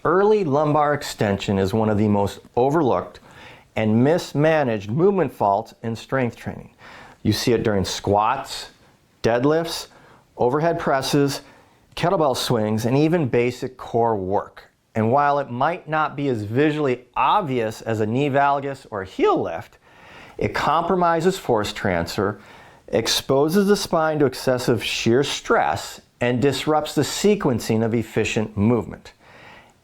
Early lumbar extension is one of the most overlooked and mismanaged movement faults in strength training. You see it during squats, deadlifts, overhead presses, kettlebell swings, and even basic core work. And while it might not be as visually obvious as a knee valgus or a heel lift, it compromises force transfer, exposes the spine to excessive shear stress, and disrupts the sequencing of efficient movement.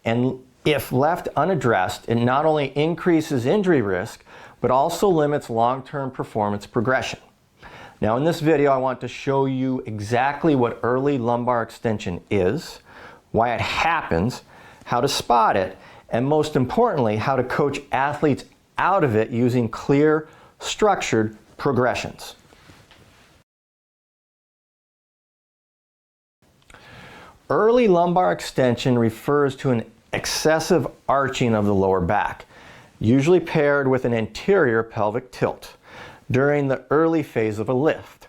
And if left unaddressed, it not only increases injury risk, but also limits long-term performance progression. Now in this video, I want to show you exactly what early lumbar extension is, why it happens, how to spot it, and most importantly, how to coach athletes out of it using clear, structured progressions. Early lumbar extension refers to an excessive arching of the lower back, usually paired with an anterior pelvic tilt during the early phase of a lift.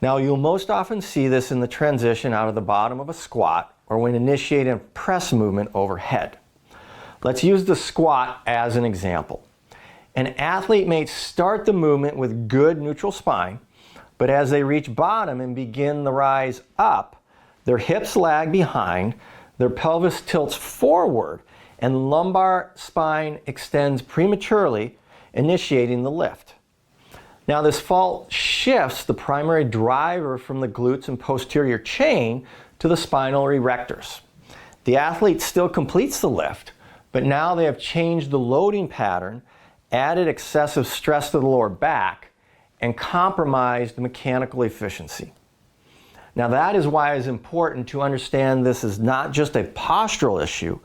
Now you'll most often see this in the transition out of the bottom of a squat or when initiating a press movement overhead. Let's use the squat as an example. An athlete may start the movement with good neutral spine, but as they reach bottom and begin the rise up, their hips lag behind, their pelvis tilts forward, and lumbar spine extends prematurely, initiating the lift. Now this fault shifts the primary driver from the glutes and posterior chain to the spinal erectors. The athlete still completes the lift, but now they have changed the loading pattern, added excessive stress to the lower back, and compromised mechanical efficiency. Now that is why it's important to understand this is not just a postural issue,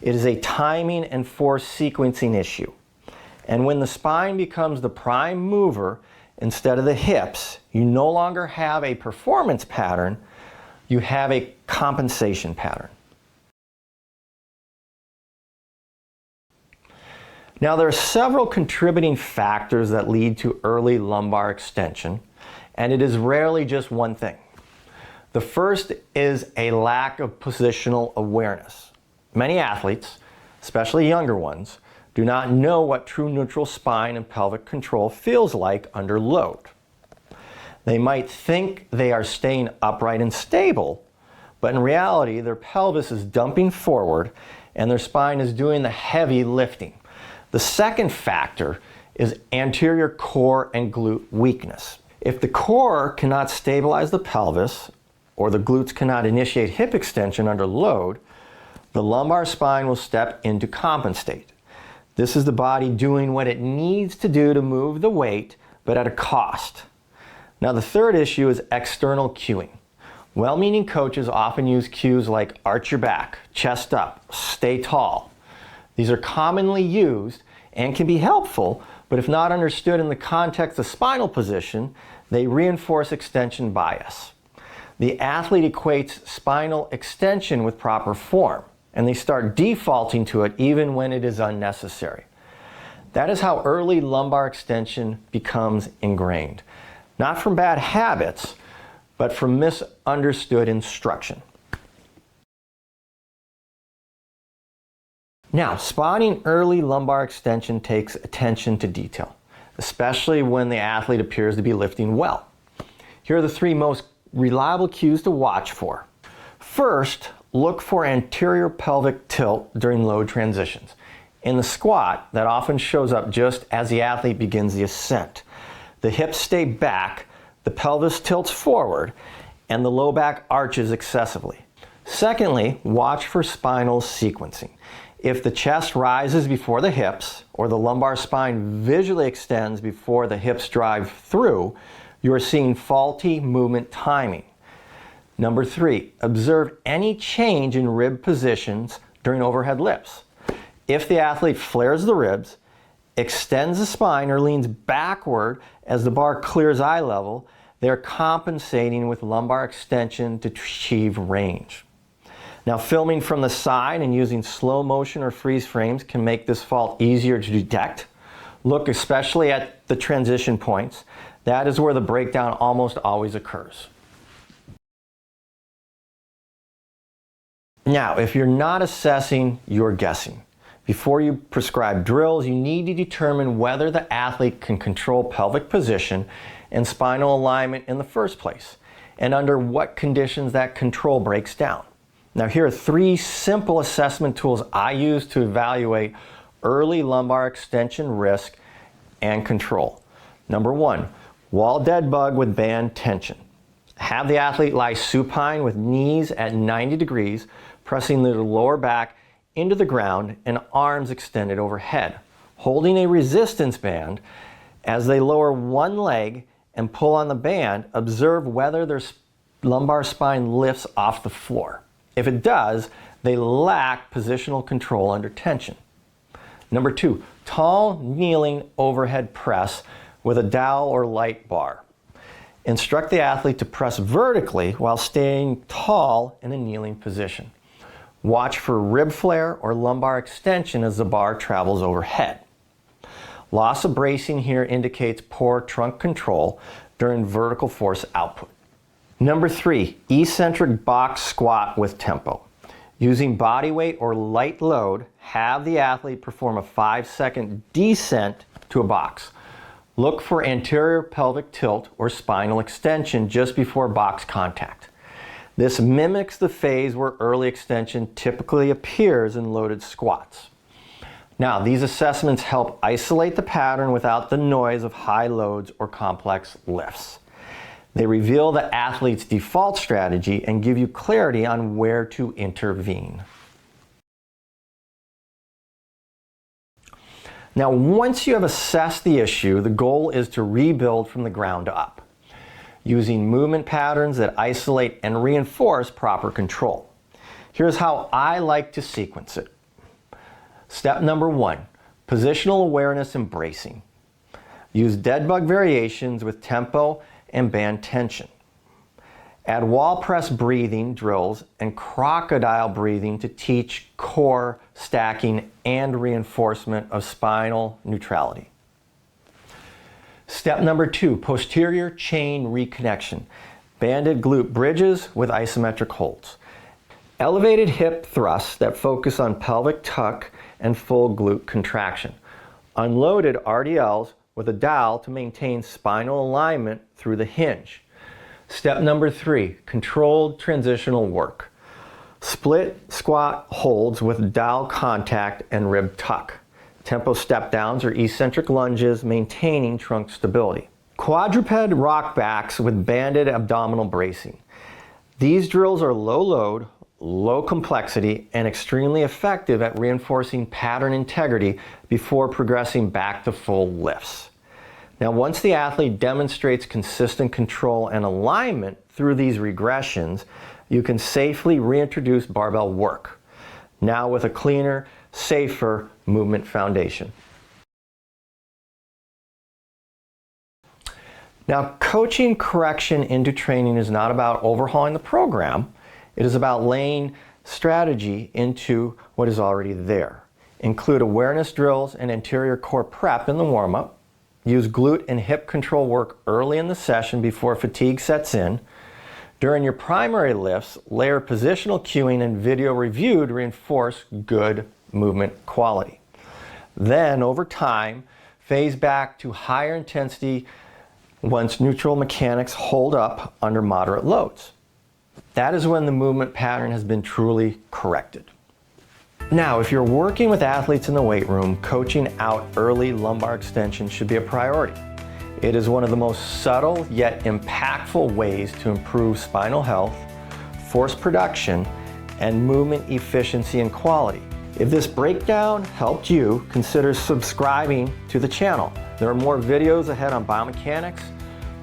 it is a timing and force sequencing issue. And when the spine becomes the prime mover instead of the hips, you no longer have a performance pattern, you have a compensation pattern. Now there are several contributing factors that lead to early lumbar extension, and it is rarely just one thing. The first is a lack of positional awareness. Many athletes, especially younger ones, do not know what true neutral spine and pelvic control feels like under load. They might think they are staying upright and stable, but in reality their pelvis is dumping forward and their spine is doing the heavy lifting. The second factor is anterior core and glute weakness. If the core cannot stabilize the pelvis, or the glutes cannot initiate hip extension under load, the lumbar spine will step in to compensate. This is the body doing what it needs to do to move the weight, but at a cost. Now the third issue is external cueing. Well-meaning coaches often use cues like arch your back, chest up, stay tall. These are commonly used and can be helpful, but if not understood in the context of spinal position, they reinforce extension bias. The athlete equates spinal extension with proper form, and they start defaulting to it even when it is unnecessary. That is how early lumbar extension becomes ingrained. Not from bad habits, but from misunderstood instruction. Now, spotting early lumbar extension takes attention to detail, especially when the athlete appears to be lifting well. Here are the three most reliable cues to watch for. First, look for anterior pelvic tilt during load transitions. In the squat, that often shows up just as the athlete begins the ascent. The hips stay back, the pelvis tilts forward, and the low back arches excessively. Secondly, watch for spinal sequencing. If the chest rises before the hips, or the lumbar spine visually extends before the hips drive through, you are seeing faulty movement timing. Number three, observe any change in rib positions during overhead lifts. If the athlete flares the ribs, extends the spine, or leans backward as the bar clears eye level, they're compensating with lumbar extension to achieve range. Now, filming from the side and using slow motion or freeze frames can make this fault easier to detect. Look especially at the transition points. That is where the breakdown almost always occurs. Now, if you're not assessing, you're guessing. Before you prescribe drills, you need to determine whether the athlete can control pelvic position and spinal alignment in the first place, and under what conditions that control breaks down. Now, here are 3 simple assessment tools I use to evaluate early lumbar extension risk and control. Number 1, wall dead bug with band tension. Have the athlete lie supine with knees at 90 degrees, pressing the lower back into the ground and arms extended overhead, holding a resistance band. As they lower one leg and pull on the band, observe whether their lumbar spine lifts off the floor. If it does, they lack positional control under tension. Number 2, tall kneeling overhead press with a dowel or light bar. Instruct the athlete to press vertically while staying tall in a kneeling position. Watch for rib flare or lumbar extension as the bar travels overhead. Loss of bracing here indicates poor trunk control during vertical force output. Number 3, eccentric box squat with tempo. Using body weight or light load, have the athlete perform a 5-second descent to a box. Look for anterior pelvic tilt or spinal extension just before box contact. This mimics the phase where early extension typically appears in loaded squats. Now, these assessments help isolate the pattern without the noise of high loads or complex lifts. They reveal the athlete's default strategy and give you clarity on where to intervene. Now, once you have assessed the issue, the goal is to rebuild from the ground up, using movement patterns that isolate and reinforce proper control. Here's how I like to sequence it. Step number 1, positional awareness and bracing. Use dead bug variations with tempo and band tension. Add wall press breathing drills and crocodile breathing to teach core stacking and reinforcement of spinal neutrality. Step number 2, posterior chain reconnection. Banded glute bridges with isometric holds. Elevated hip thrusts that focus on pelvic tuck and full glute contraction. Unloaded RDLs with a dowel to maintain spinal alignment through the hinge. Step number 3, controlled transitional work. Split squat holds with dowel contact and rib tuck. Tempo step downs or eccentric lunges maintaining trunk stability. Quadruped rock backs with banded abdominal bracing. These drills are low load, low complexity, and extremely effective at reinforcing pattern integrity before progressing back to full lifts. Now, once the athlete demonstrates consistent control and alignment through these regressions, you can safely reintroduce barbell work, now with a cleaner, safer movement foundation. Now, coaching correction into training is not about overhauling the program. It is about laying strategy into what is already there. Include awareness drills and anterior core prep in the warm-up. Use glute and hip control work early in the session before fatigue sets in. During your primary lifts, layer positional cueing and video review to reinforce good movement quality. Then, over time, phase back to higher intensity once neutral mechanics hold up under moderate loads. That is when the movement pattern has been truly corrected. Now, if you're working with athletes in the weight room, coaching out early lumbar extension should be a priority. It is one of the most subtle yet impactful ways to improve spinal health, force production, and movement efficiency and quality. If this breakdown helped you, consider subscribing to the channel. There are more videos ahead on biomechanics,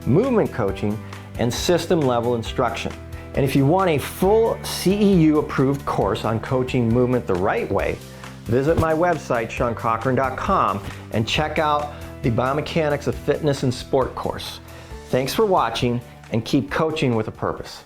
movement coaching, and system-level instruction. And if you want a full CEU-approved course on coaching movement the right way, visit my website, SeanCochran.com, and check out the Biomechanics of Fitness and Sport course. Thanks for watching, and keep coaching with a purpose.